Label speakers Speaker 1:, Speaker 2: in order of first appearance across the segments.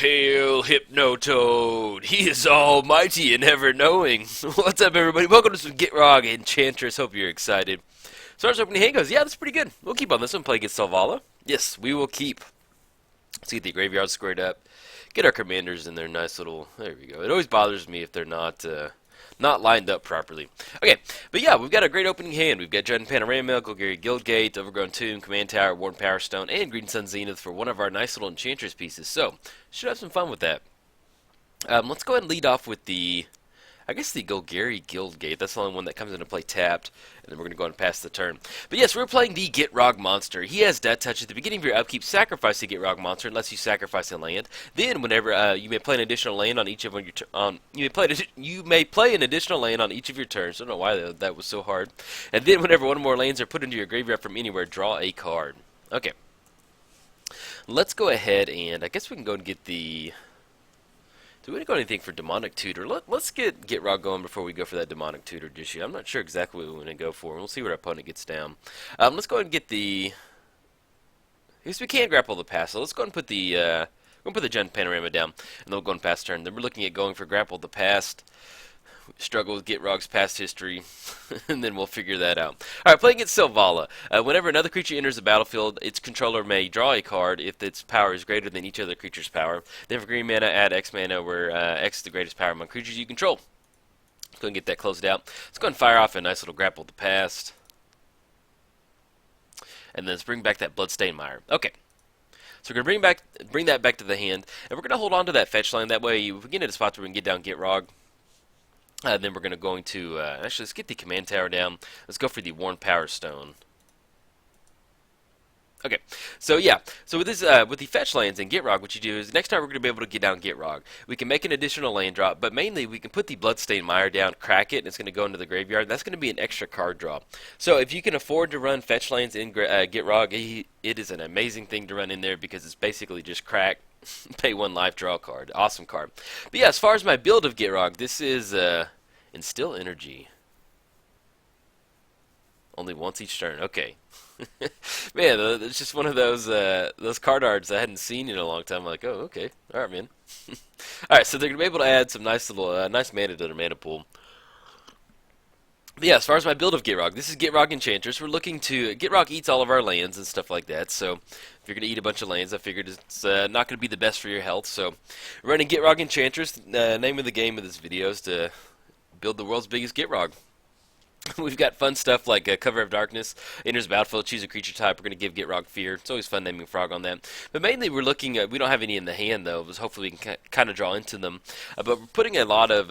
Speaker 1: hail, Hypno Toad! He is almighty and ever-knowing. What's up, everybody? Welcome to some Gitrog Enchantress. Hope you're excited. So our opening hand goes, yeah, that's pretty good. We'll keep on this one, play against Selvala. Yes, we will keep. Let's get the graveyard squared up. Get our commanders in their nice little... There we go. It always bothers me if they're not lined up properly. Okay, but yeah, we've got a great opening hand. We've got Giant Panorama, Golgari Guildgate, Overgrown Tomb, Command Tower, Worn Power Stone, and Green Sun Zenith for one of our nice little Enchantress pieces. So, should have some fun with that. Let's go ahead and lead off with the... I guess the Golgari Guildgate. That's the only one that comes into play tapped. And then we're going to go ahead and pass the turn. But yes, we're playing the Gitrog monster. He has Death Touch. At the beginning of your upkeep, sacrifice the Gitrog monster unless you sacrifice a land. Then, whenever you may play an additional land on each of your you may play an additional land on each of your turns. I don't know why that was so hard. And then, whenever one or more lands are put into your graveyard from anywhere, draw a card. Okay. Let's go ahead and I guess we can go and get the... Do we want to go anything for Demonic Tutor? Let's get Gitrog going before we go for that Demonic Tutor issue. I'm not sure exactly what we want to go for. We'll see what our opponent gets down. Let's go ahead and get the... I guess we can't grapple the pass, so let's go ahead and put the... we'll put the Giant Panorama down, and then we'll go and pass turn. Then we're looking at going for grapple the past. Struggle with Gitrog's past history, and then we'll figure that out. Alright, playing against Selvala. Whenever another creature enters the battlefield, its controller may draw a card if its power is greater than each other creature's power. Then for green mana, add X mana, where X is the greatest power among creatures you control. Let's go and get that closed out. Let's go and fire off a nice little grapple the past. And then let's bring back that Bloodstained Mire. Okay. So we're going to bring that back to the hand, and we're going to hold on to that fetch line. That way, if we get into spots where we can get down Gitrog, then we're going to actually, let's get the command tower down. Let's go for the Worn Power Stone. Okay, so yeah, so with this, with the fetch lands in Gitrog, what you do is next time we're going to be able to get down Gitrog. We can make an additional land drop, but mainly we can put the Bloodstained Mire down, crack it, and it's going to go into the graveyard. That's going to be an extra card draw. So if you can afford to run fetch lands in Gitrog, it is an amazing thing to run in there because it's basically just crack. Pay one life, draw a card. Awesome card. But yeah, as far as my build of Gitrog, this is Instill Energy. Only once each turn. Okay. Man, it's just one of those card arts I hadn't seen in a long time. I'm like, oh, okay. All right, man. All right, so they're going to be able to add some nice little nice mana to their mana pool. But yeah, as far as my build of Gitrog, this is Gitrog Enchantress. We're looking to... Gitrog eats all of our lands and stuff like that, so if you're going to eat a bunch of lands, I figured it's not going to be the best for your health. So, we're running Gitrog Enchantress. Name of the game of this video is to build the world's biggest Gitrog. We've got fun stuff like Cover of Darkness, enters the battlefield, choose a creature type. We're going to give Gitrog Fear. It's always fun naming Frog on that. But mainly we're looking at... We don't have any in the hand, though, because hopefully we can kind of draw into them. But we're putting a lot of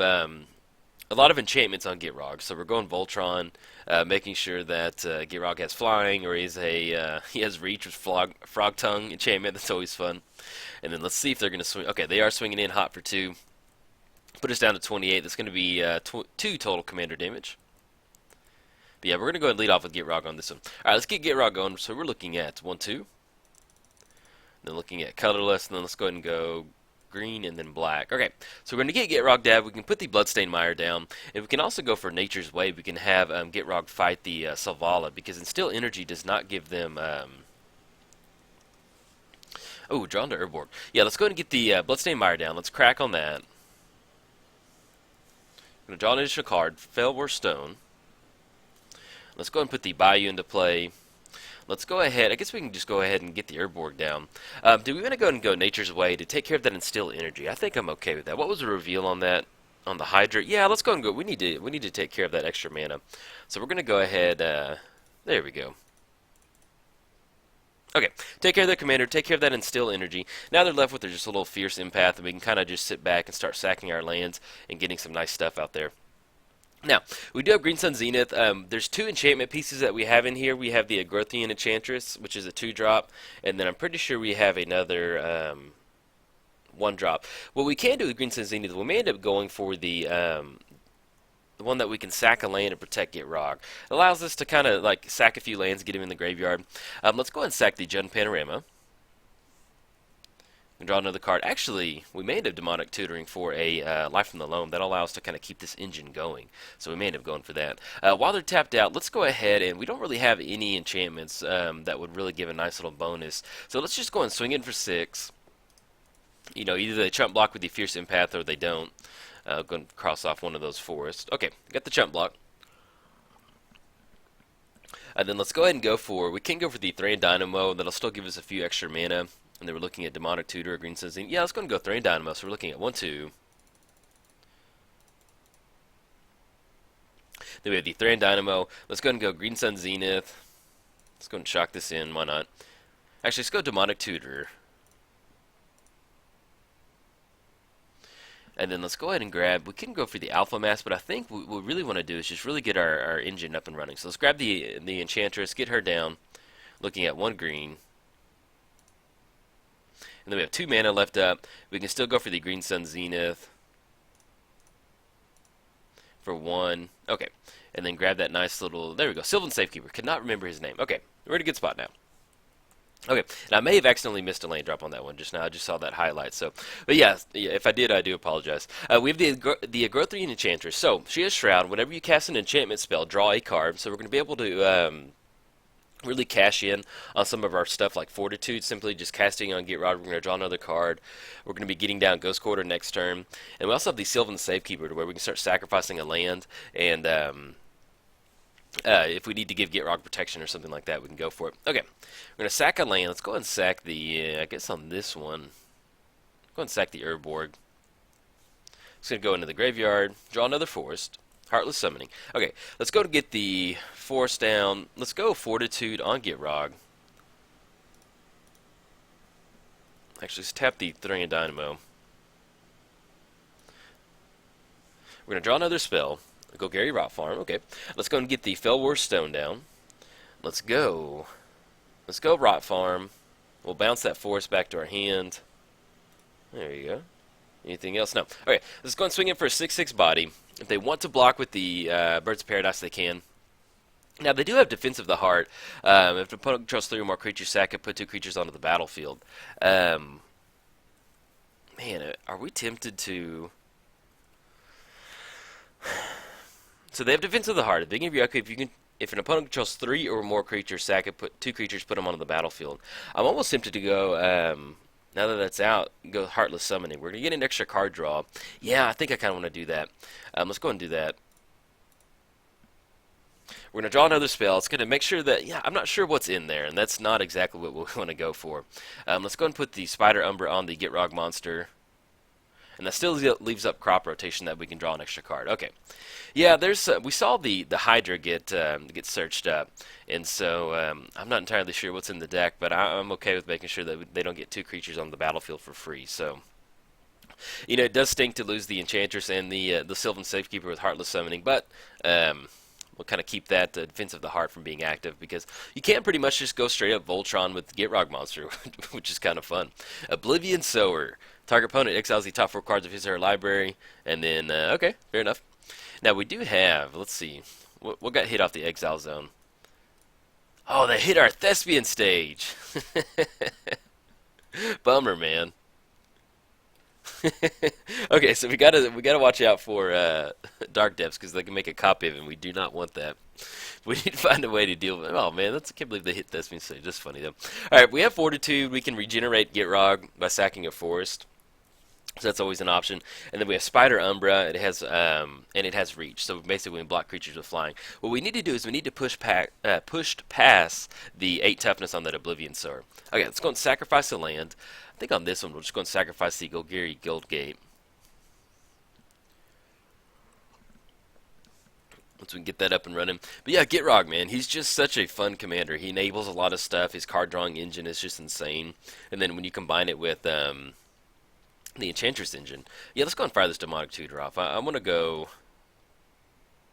Speaker 1: enchantments on Gitrog. So we're going Voltron, making sure that Gitrog has flying, or he has reach with frog tongue enchantment. That's always fun. And then let's see if they're going to swing. Okay, they are swinging in hot for 2. Put us down to 28. That's going to be 2 total commander damage. But yeah, we're going to go ahead and lead off with Gitrog on this one. Alright, let's get Gitrog going. So we're looking at 1, 2. Then looking at colorless, and then let's go ahead and go green and then black. Okay, so we're going to get Gitrog down. We can put the Bloodstained Mire down. And we can also go for Nature's Way. We can have Gitrog fight the Selvala, because Instill Energy does not give them... Oh, drawn to Urborg. Yeah, let's go ahead and get the Bloodstained Mire down. Let's crack on that. I'm going to draw an additional card, Felwar Stone. Let's go ahead and put the Bayou into play. Let's go ahead. I guess we can just go ahead and get the Urborg down. Do we want to go ahead and go Nature's Way to take care of that Instill Energy? I think I'm okay with that. What was the reveal on that? On the Hydra? Yeah, let's go and go. We need to take care of that extra mana. So we're going to go ahead. There we go. Okay, take care of that commander, take care of that Instill Energy. Now they're left with just a little Fierce Empath, and we can kind of just sit back and start sacking our lands and getting some nice stuff out there. Now, we do have Green Sun Zenith. There's 2 enchantment pieces that we have in here. We have the Agrothian Enchantress, which is a 2-drop, and then I'm pretty sure we have another 1-drop. What we can do with Green Sun Zenith, we may end up going for the one that we can sack a land and protect Gitrog. It allows us to kind of like sack a few lands, get him in the graveyard. Let's go ahead and sack the Giant Panorama. And draw another card. Actually, we may end up Demonic Tutoring for a Life from the Loam. That'll allow us to kind of keep this engine going. So we may end up going for that. While they're tapped out, let's go ahead, and we don't really have any enchantments that would really give a nice little bonus. So let's just go and swing in for 6. You know, either they chump block with the Fierce Empath or they don't. Going to cross off one of those forests. Okay, got the chump block. And then let's go ahead and go for, we can go for the Thran Dynamo, that'll still give us a few extra mana. And then we're looking at Demonic Tutor or Green Sensing. Yeah, let's go and go Thran Dynamo. So we're looking at 1, 2. Then we have the Thran Dynamo. Let's go ahead and go Green Sun Zenith. Let's go and shock this in, why not? Actually, let's go Demonic Tutor. And then let's go ahead and grab, we can go for the Alpha Mask, but I think what we really want to do is just really get our engine up and running. So let's grab the Enchantress, get her down, looking at 1 green. And then we have 2 mana left up. We can still go for the Green Sun Zenith for 1. Okay. And then grab that nice little, there we go, Sylvan Safekeeper. Could not remember his name. Okay, we're in a good spot now. Okay, and I may have accidentally missed a lane drop on that one just now. I just saw that highlight. So, but yeah, if I did, I do apologize. We have the Agrothrian Enchantress. So she has Shroud. Whenever you cast an enchantment spell, draw a card. So we're going to be able to really cash in on some of our stuff like Fortitude. Simply just casting on Gitrog. We're going to draw another card. We're going to be getting down Ghost Quarter next turn, and we also have the Sylvan Safekeeper, to where we can start sacrificing a land and. If we need to give Gitrog protection or something like that, we can go for it. Okay, we're going to sack a land. Let's go ahead and sack the, I guess on this one, go ahead and sack the Urborg. It's going to go into the graveyard, draw another forest, Heartless Summoning. Okay, let's go to get the forest down. Let's go Fortitude on Gitrog. Actually, let's tap the Thran Dynamo. We're going to draw another spell. Go Gary Rot Farm. Okay. Let's go and get the Fellwar Stone down. Let's go. Let's go Rot Farm. We'll bounce that forest back to our hand. There you go. Anything else? No. Okay. Let's go and swing in for a 6/6 body. If they want to block with the Birds of Paradise, they can. Now, they do have Defense of the Heart. If the opponent controls 3 or more creatures, sack it, put 2 creatures onto the battlefield. Man, are we tempted to... So they have Defense of the Heart. At the beginning of your if an opponent controls 3 or more creatures, sack it, put 2 creatures, put them onto the battlefield. I'm almost tempted to go, now that that's out, go Heartless Summoning. We're going to get an extra card draw. Yeah, I think I kind of want to do that. Let's go and do that. We're going to draw another spell. It's going to make sure that, yeah, I'm not sure what's in there, and that's not exactly what we want to go for. Let's go and put the Spider Umbra on the Gitrog monster. And that still leaves up crop rotation that we can draw an extra card. Okay, yeah. There's we saw the Hydra get searched up, and so I'm not entirely sure what's in the deck, but I'm okay with making sure that they don't get 2 creatures on the battlefield for free. So, you know, it does stink to lose the Enchantress and the Sylvan Safekeeper with Heartless Summoning, but we'll kind of keep that Defense of the Heart from being active, because you can pretty much just go straight up Voltron with the Gitrog monster, which is kind of fun. Oblivion Sower. Target opponent exiles the top 4 cards of his or her library, and then, okay, fair enough. Now, we do have, let's see, what got hit off the exile zone? Oh, they hit our Thespian stage! Bummer, man. Okay, so we gotta watch out for Dark Depths, because they can make a copy of it, and we do not want that. We need to find a way to deal with it. Oh man, I can't believe they hit Thespian stage. That's funny though. Alright, we have Fortitude. We can regenerate Gitrog by sacking a forest. So that's always an option. And then we have Spider Umbra. It has Reach. So basically we can block creatures with flying. What we need to do is we need to push past the 8 toughness on that Oblivion Sower. Okay, let's go and sacrifice a land. I think on this one we'll just go and sacrifice the Golgari Guildgate. Once we can get that up and running. But yeah, Gitrog, man, he's just such a fun commander. He enables a lot of stuff. His card drawing engine is just insane. And then when you combine it with the Enchantress engine. Yeah, let's go and fire this Demonic Tutor off. I want to go...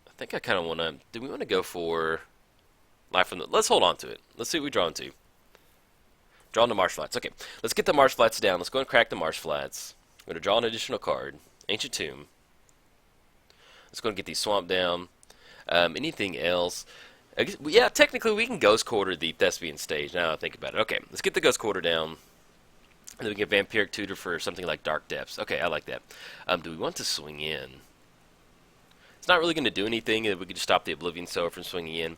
Speaker 1: I think I kind of want to... Do we want to go for... Life from the... Let's hold on to it. Let's see what we draw into. Draw into Marsh Flats. Okay, let's get the Marsh Flats down. Let's go and crack the Marsh Flats. We're going to draw an additional card. Ancient Tomb. Let's go and get the Swamp down. Anything else? I guess, yeah, technically we can Ghost Quarter the Thespian stage, now that I think about it. Okay, let's get the Ghost Quarter down. And then we get Vampiric Tutor for something like Dark Depths. Okay, I like that. Do we want to swing in? It's not really going to do anything. We could just stop the Oblivion Sower from swinging in.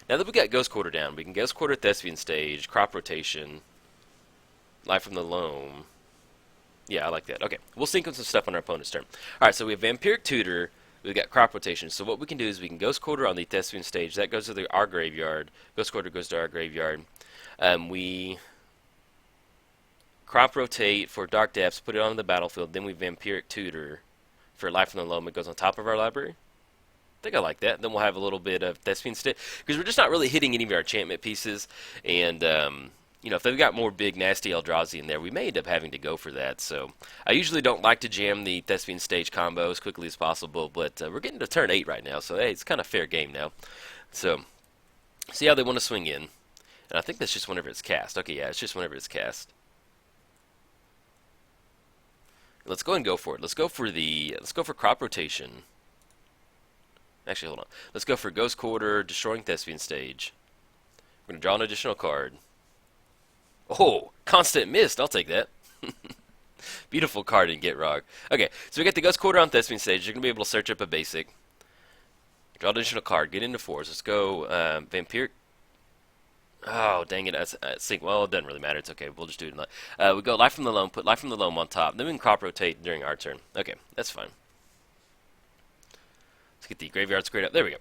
Speaker 1: Now that we got Ghost Quarter down, we can Ghost Quarter Thespian stage, Crop Rotation, Life from the Loam. Yeah, I like that. Okay, we'll sequence some stuff on our opponent's turn. All right, so we have Vampiric Tutor. We've got Crop Rotation. So what we can do is we can Ghost Quarter on the Thespian stage. That goes to our graveyard. Ghost Quarter goes to our graveyard. We Crop Rotate for Dark Depths, put it on the battlefield. Then we Vampiric Tutor for Life from the Loam. It goes on top of our library. I think I like that. Then we'll have a little bit of Thespian Stick, because we're just not really hitting any of our enchantment pieces. And, if they've got more big, nasty Eldrazi in there, we may end up having to go for that. So I usually don't like to jam the Thespian Stage combo as quickly as possible, but we're getting to turn 8 right now, so hey, it's kind of fair game now. So, see how they want to swing in. And I think that's just whenever it's cast. Okay, yeah, it's just whenever it's cast. Let's go ahead and go for it. Let's go for Crop Rotation. Actually, hold on. Let's go for Ghost Quarter, destroying Thespian Stage. We're going to draw an additional card. Oh, Constant Mist. I'll take that. Beautiful card in Gitrog. Okay, so we got the Ghost Quarter on Thespian Stage. You're going to be able to search up a basic. Draw an additional card. Get into 4s. Let's go Vampiric. Oh, dang it. Well, it doesn't really matter. It's okay. We'll just do it. We go Life from the Loam. Put Life from the Loam on top. Then we can Crop Rotate during our turn. Okay, that's fine. Let's get the graveyard squared up. There we go.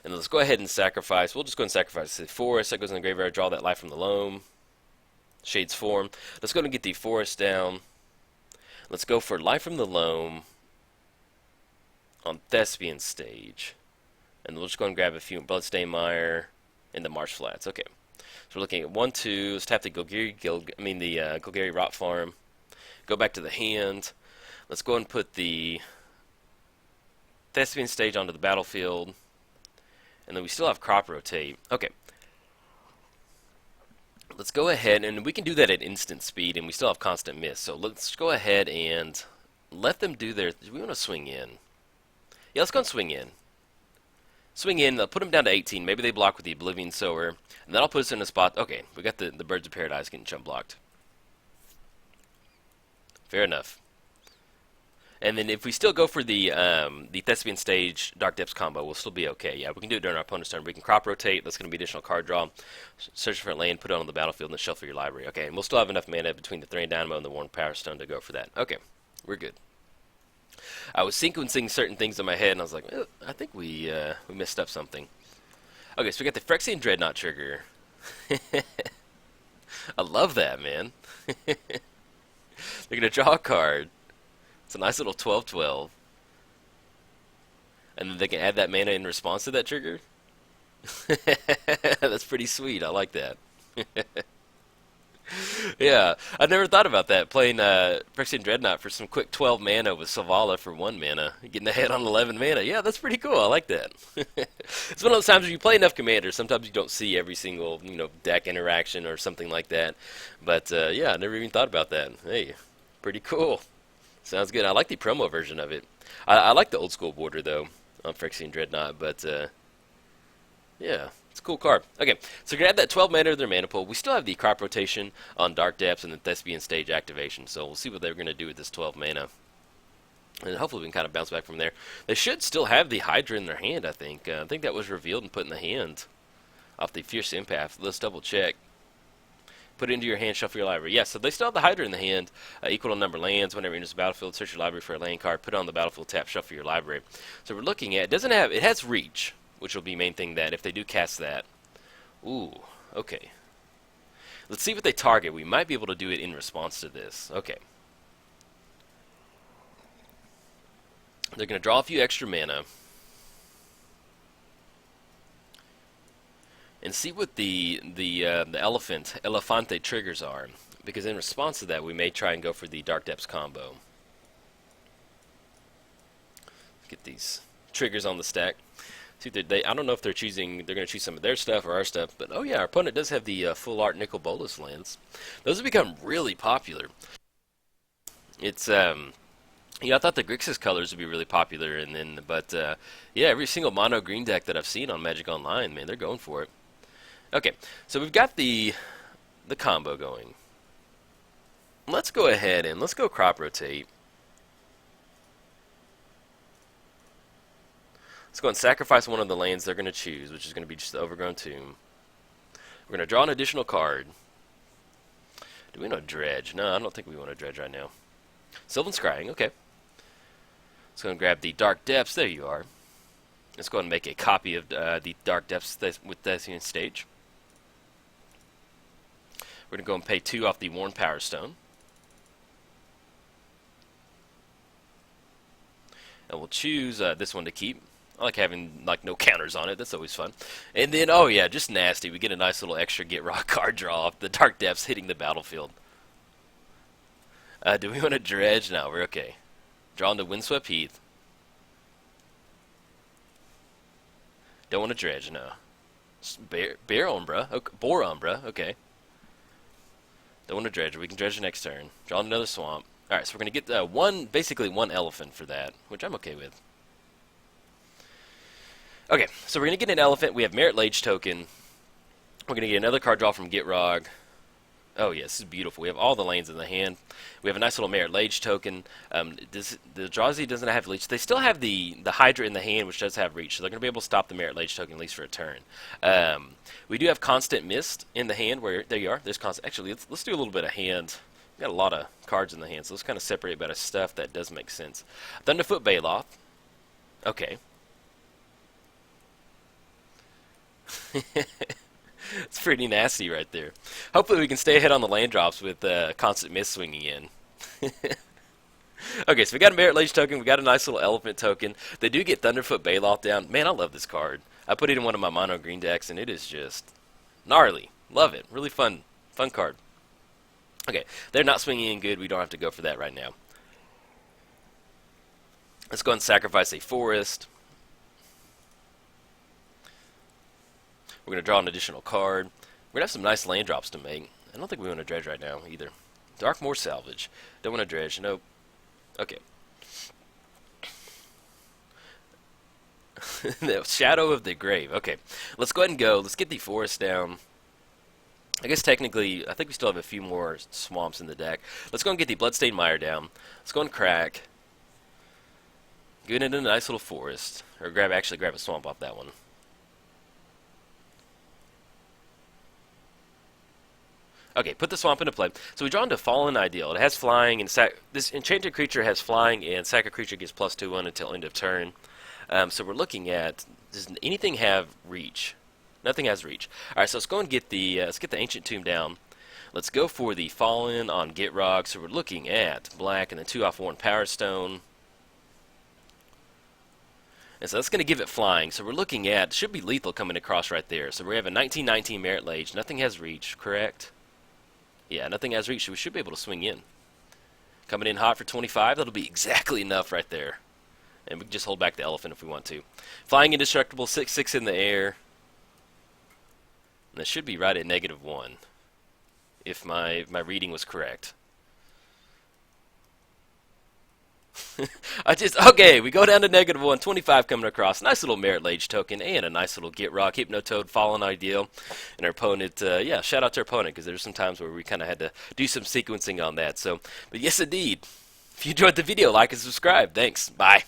Speaker 1: And let's go ahead and sacrifice. We'll just go ahead and sacrifice the forest. That goes in the graveyard. Draw that Life from the Loam. Shades form. Let's go ahead and get the forest down. Let's go for Life from the Loam on Thespian Stage. And we'll just go and grab a few Bloodstained Mire and the Marsh Flats. Okay. So we're looking at 1, 2. Let's tap the Golgari Rot Farm. Go back to the hand. Let's go and put the Thespian Stage onto the battlefield. And then we still have Crop Rotate. Okay. Let's go ahead, and we can do that at instant speed, and we still have Constant Mist. So let's go ahead and let them do their... Do we want to swing in? Yeah, let's go and swing in. Swing in, they'll put them down to 18. Maybe they block with the Oblivion Sower. And that'll put us in a spot... Okay, we got the Birds of Paradise getting chump blocked. Fair enough. And then if we still go for the Thespian Stage Dark Depths combo, we'll still be okay. Yeah, we can do it during our opponent's turn. We can Crop Rotate. That's going to be additional card draw. Search for a land, put it on the battlefield, and then shuffle your library. Okay, and we'll still have enough mana between the Thrain Dynamo and the Worn Power Stone to go for that. Okay, we're good. I was sequencing certain things in my head, and I was like, I think we messed up something. Okay, so we got the Phyrexian Dreadnought trigger. I love that, man. They're going to draw a card. It's a nice little 12/12. And then they can add that mana in response to that trigger. That's pretty sweet. I like that. Yeah, I never thought about that. Playing Phyrexian Dreadnought for some quick 12 mana with Selvala for 1 mana. Getting ahead on 11 mana. Yeah, that's pretty cool. I like that. It's one of those times where you play enough commanders, sometimes you don't see every single deck interaction or something like that. But yeah, I never even thought about that. Hey, pretty cool. Sounds good. I like the promo version of it. I like the old school border, though, on Phyrexian Dreadnought, but, yeah, it's a cool card. Okay, so we're going to add that 12 mana to their mana pool. We still have the Crop Rotation on Dark Depths and the Thespian Stage activation, so we'll see what they're going to do with this 12 mana. And hopefully we can kind of bounce back from there. They should still have the Hydra in their hand, I think. I think that was revealed and put in the hand off the Fierce Empath. Let's double check. Put it into your hand, shuffle your library. Yes, so they still have the Hydra in the hand, equal to number of lands. Whenever it enters the battlefield, search your library for a land card, put it on the battlefield, tap, shuffle your library. So we're looking at, it has reach, which will be main thing that if they do cast that. Ooh, okay. Let's see what they target. We might be able to do it in response to this. Okay. They're going to draw a few extra mana. And see what the Elefante triggers are, because in response to that, we may try and go for the Dark Depths combo. Get these triggers on the stack. See, I don't know if they're going to choose some of their stuff or our stuff, but oh yeah, our opponent does have the full art Nicol Bolas lands. Those have become really popular. It's I thought the Grixis colors would be really popular, but yeah, every single mono green deck that I've seen on Magic Online, man, they're going for it. Okay, so we've got the combo going. Let's go ahead and let's go Crop Rotate. Let's go and sacrifice one of the lands they're going to choose, which is going to be just the Overgrown Tomb. We're going to draw an additional card. Do we want to dredge? No, I don't think we want to dredge right now. Sylvan Scrying, okay. Let's go and grab the Dark Depths. There you are. Let's go ahead and make a copy of the Dark Depths with Thespian Stage. We're going to go and pay 2 off the Worn Power Stone. And we'll choose this one to keep. I like having no counters on it. That's always fun. And then, oh yeah, just nasty. We get a nice little extra Gitrog card draw off the Dark Depths hitting the battlefield. Do we want to dredge? No, we're okay. Draw into Windswept Heath. Don't want to dredge, no. Bear Umbra. Okay. Boar Umbra, okay. Don't want to dredge. We can dredge next turn. Draw another swamp. Alright, so we're going to get basically one elephant for that, which I'm okay with. Okay, so we're going to get an elephant. We have Merit Lage token. We're going to get another card draw from Gitrog. Oh, yeah, this is beautiful. We have all the lanes in the hand. We have a nice little Merit Lage token. The Eldrazi doesn't have reach. They still have the Hydra in the hand, which does have reach, so they're going to be able to stop the Merit Lage token at least for a turn. We do have Constant Mist in the hand. Where there you are. There's constant. Actually, let's do a little bit of hand. We've got a lot of cards in the hand, so let's kind of separate by the stuff that does make sense. Thunderfoot Baloth. Okay. It's pretty nasty right there. Hopefully we can stay ahead on the land drops with Constant Mist swinging in. Okay, so we got a Merit Lage token. We got a nice little Elephant token. They do get Thunderfoot Baloth down. Man, I love this card. I put it in one of my mono green decks, and it is just gnarly. Love it. Really fun card. Okay, they're not swinging in good. We don't have to go for that right now. Let's go ahead and sacrifice a forest. We're going to draw an additional card. We're going to have some nice land drops to make. I don't think we want to dredge right now either. Darkmoor Salvage. Don't want to dredge. Nope. Okay. The Shadow of the Grave. Okay. Let's go ahead and go. Let's get the forest down. I guess technically, I think we still have a few more swamps in the deck. Let's go and get the Bloodstained Mire down. Let's go and crack. Get into a nice little forest. Or actually grab a swamp off that one. Okay, put the swamp into play. So we draw into Fallen Ideal. It has flying, and this enchanted creature has flying, and sack a creature gets +2/1 until end of turn. So we're looking at, does anything have reach? Nothing has reach. All right, so let's go and get the Ancient Tomb down. Let's go for the Fallen on Gitrog. So we're looking at black and then 2 off Worn Power Stone. And so that's going to give it flying. So we're looking at, should be lethal coming across right there. So we have a 19/19 Merit Lage. Nothing has reach, correct? Yeah, nothing has reach, so we should be able to swing in. Coming in hot for 25, that'll be exactly enough right there. And we can just hold back the elephant if we want to. Flying Indestructible, 6/6 in the air. And that should be right at -1, if my reading was correct. Okay, we go down to -1, 25 coming across. Nice little Merit Lage token and a nice little Gitrog, Hypno Toad, Fallen Ideal. And our opponent, yeah, shout out to our opponent, because there's some times where we kind of had to do some sequencing on that. So, but yes, indeed. If you enjoyed the video, like and subscribe. Thanks. Bye.